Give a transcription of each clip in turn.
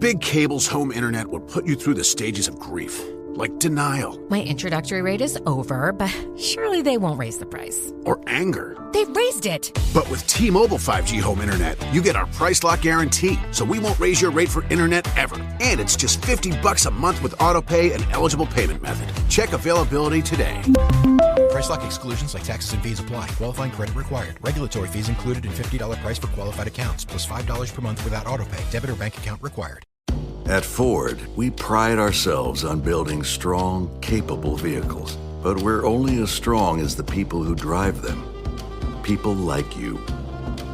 Big Cable's home internet will put you through the stages of grief, like denial. My introductory rate is over, but surely they won't raise the price. Or anger. They've raised it! But with T-Mobile 5G home internet, you get our price lock guarantee, so we won't raise your rate for internet ever. And it's just $50 a month with autopay and eligible payment method. Check availability today. Price lock exclusions like taxes and fees apply. Qualifying credit required. Regulatory fees included in $50 price for qualified accounts, plus $5 per month without autopay. Debit or bank account required. At Ford, we pride ourselves on building strong, capable vehicles. But we're only as strong as the people who drive them. People like you,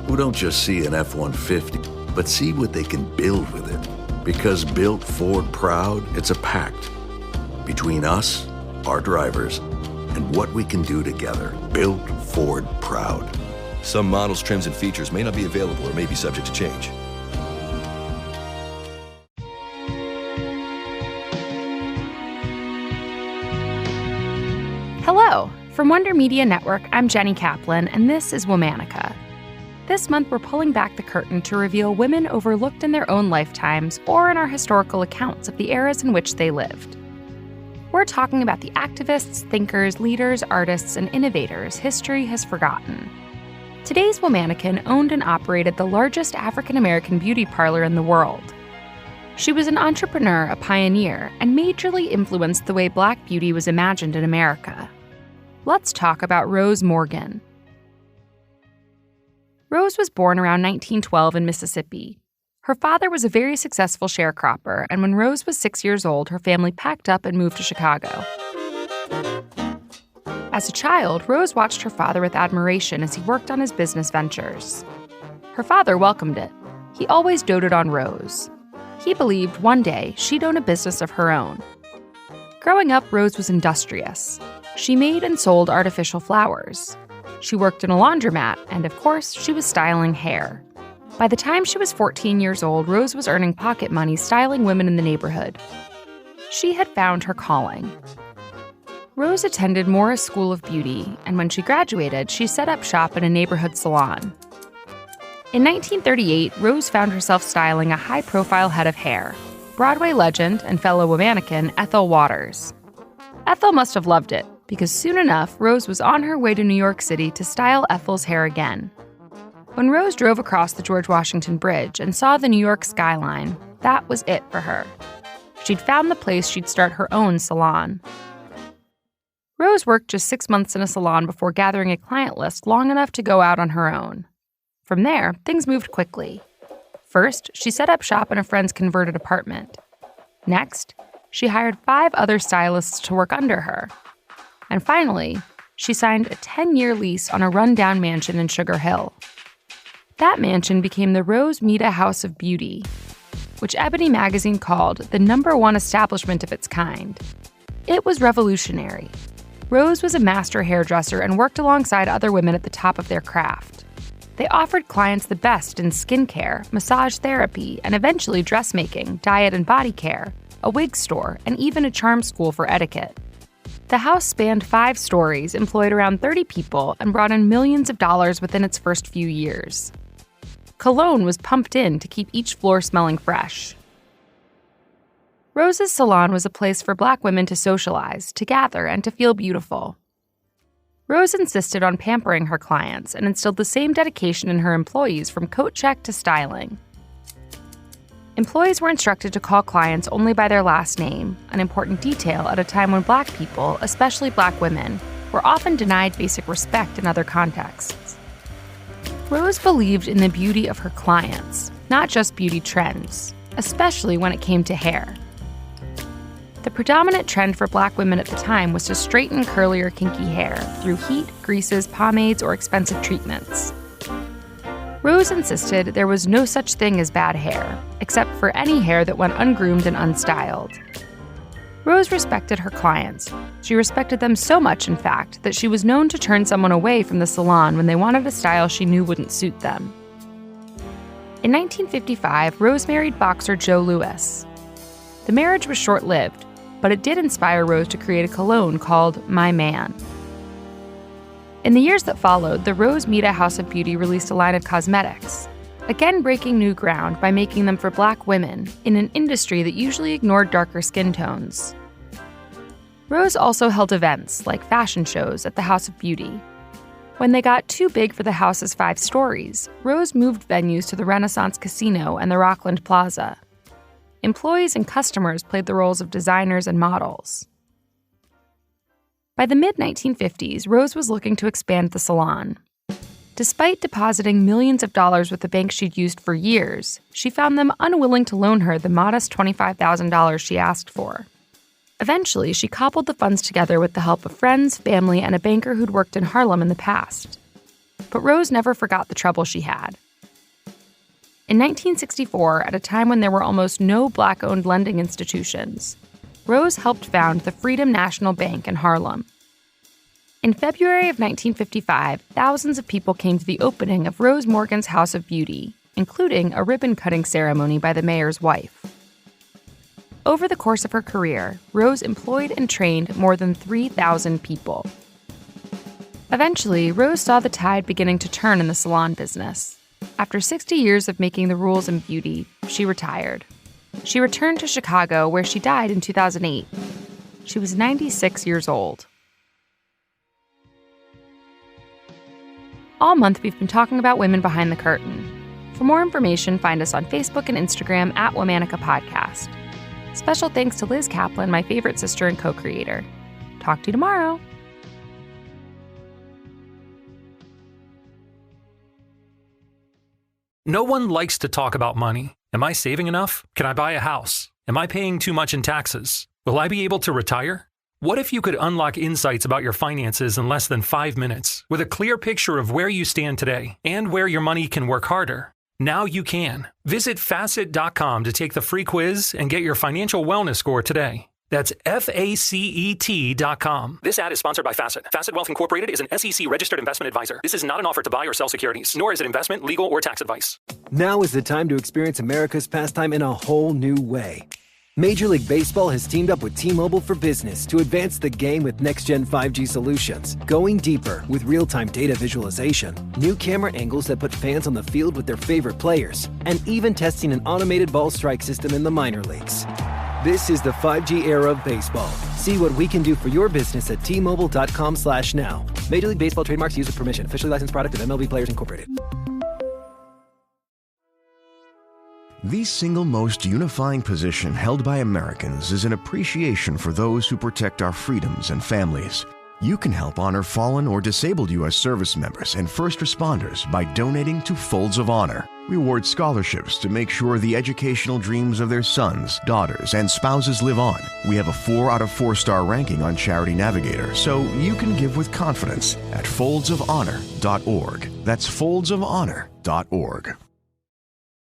who don't just see an F-150, but see what they can build with it. Because built Ford proud, it's a pact between us, our drivers, and what we can do together. Built Ford proud. Some models, trims, and features may not be available or may be subject to change. Hello! From Wonder Media Network, I'm Jenny Kaplan, and this is Womanica. This month, we're pulling back the curtain to reveal women overlooked in their own lifetimes or in our historical accounts of the eras in which they lived. We're talking about the activists, thinkers, leaders, artists, and innovators history has forgotten. Today's Womanican owned and operated the largest African-American beauty parlor in the world. She was an entrepreneur, a pioneer, and majorly influenced the way Black beauty was imagined in America. Let's talk about Rose Morgan. Rose was born around 1912 in Mississippi. Her father was a very successful sharecropper, and when Rose was 6 years old, her family packed up and moved to Chicago. As a child, Rose watched her father with admiration as he worked on his business ventures. Her father welcomed it. He always doted on Rose. He believed one day she'd own a business of her own. Growing up, Rose was industrious. She made and sold artificial flowers. She worked in a laundromat, and of course, she was styling hair. By the time she was 14 years old, Rose was earning pocket money styling women in the neighborhood. She had found her calling. Rose attended Morris School of Beauty, and when she graduated, she set up shop in a neighborhood salon. In 1938, Rose found herself styling a high-profile head of hair, Broadway legend and fellow Womanican Ethel Waters. Ethel must have loved it, because soon enough, Rose was on her way to New York City to style Ethel's hair again. When Rose drove across the George Washington Bridge and saw the New York skyline, that was it for her. She'd found the place she'd start her own salon. Rose worked just 6 months in a salon before gathering a client list long enough to go out on her own. From there, things moved quickly. First, she set up shop in a friend's converted apartment. Next, she hired 5 other stylists to work under her. And finally, she signed a 10-year lease on a rundown mansion in Sugar Hill. That mansion became the Rose Mita House of Beauty, which Ebony magazine called the #1 establishment of its kind. It was revolutionary. Rose was a master hairdresser and worked alongside other women at the top of their craft. They offered clients the best in skincare, massage therapy, and eventually dressmaking, diet and body care, a wig store, and even a charm school for etiquette. The house spanned 5 stories, employed around 30 people, and brought in millions of dollars within its first few years. Cologne was pumped in to keep each floor smelling fresh. Rose's salon was a place for Black women to socialize, to gather, and to feel beautiful. Rose insisted on pampering her clients and instilled the same dedication in her employees from coat check to styling. Employees were instructed to call clients only by their last name, an important detail at a time when Black people, especially Black women, were often denied basic respect in other contexts. Rose believed in the beauty of her clients, not just beauty trends, especially when it came to hair. The predominant trend for Black women at the time was to straighten curly or kinky hair through heat, greases, pomades, or expensive treatments. Rose insisted there was no such thing as bad hair, except for any hair that went ungroomed and unstyled. Rose respected her clients. She respected them so much, in fact, that she was known to turn someone away from the salon when they wanted a style she knew wouldn't suit them. In 1955, Rose married boxer Joe Louis. The marriage was short-lived, but it did inspire Rose to create a cologne called My Man. In the years that followed, the Rose Mita House of Beauty released a line of cosmetics. again breaking new ground by making them for Black women in an industry that usually ignored darker skin tones. Rose also held events like fashion shows at the House of Beauty. When they got too big for the house's 5 stories, Rose moved venues to the Renaissance Casino and the Rockland Plaza. Employees and customers played the roles of designers and models. By the mid-1950s, Rose was looking to expand the salon. Despite depositing millions of dollars with the bank she'd used for years, she found them unwilling to loan her the modest $25,000 she asked for. Eventually, she cobbled the funds together with the help of friends, family, and a banker who'd worked in Harlem in the past. But Rose never forgot the trouble she had. In 1964, at a time when there were almost no Black-owned lending institutions, Rose helped found the Freedom National Bank in Harlem. In February of 1955, thousands of people came to the opening of Rose Morgan's House of Beauty, including a ribbon-cutting ceremony by the mayor's wife. Over the course of her career, Rose employed and trained more than 3,000 people. Eventually, Rose saw the tide beginning to turn in the salon business. After 60 years of making the rules in beauty, she retired. She returned to Chicago, where she died in 2008. She was 96 years old. All month, we've been talking about women behind the curtain. For more information, find us on Facebook and Instagram at Womanica Podcast. Special thanks to Liz Kaplan, my favorite sister and co-creator. Talk to you tomorrow. No one likes to talk about money. Am I saving enough? Can I buy a house? Am I paying too much in taxes? Will I be able to retire? What if you could unlock insights about your finances in less than 5 minutes with a clear picture of where you stand today and where your money can work harder? Now you can. Visit Facet.com to take the free quiz and get your financial wellness score today. That's FACET.com. This ad is sponsored by Facet. Facet Wealth Incorporated is an SEC-registered investment advisor. This is not an offer to buy or sell securities, nor is it investment, legal, or tax advice. Now is the time to experience America's pastime in a whole new way. Major League Baseball has teamed up with T-Mobile for Business to advance the game with next-gen 5G solutions, going deeper with real-time data visualization, new camera angles that put fans on the field with their favorite players, and even testing an automated ball strike system in the minor leagues. This is the 5G era of baseball. See what we can do for your business at T-Mobile.com/now. Major League Baseball trademarks used with permission. Officially licensed product of MLB Players Incorporated. The single most unifying position held by Americans is an appreciation for those who protect our freedoms and families. You can help honor fallen or disabled U.S. service members and first responders by donating to Folds of Honor. We award scholarships to make sure the educational dreams of their sons, daughters, and spouses live on. We have a 4 out of 4-star ranking on Charity Navigator, so you can give with confidence at foldsofhonor.org. That's foldsofhonor.org.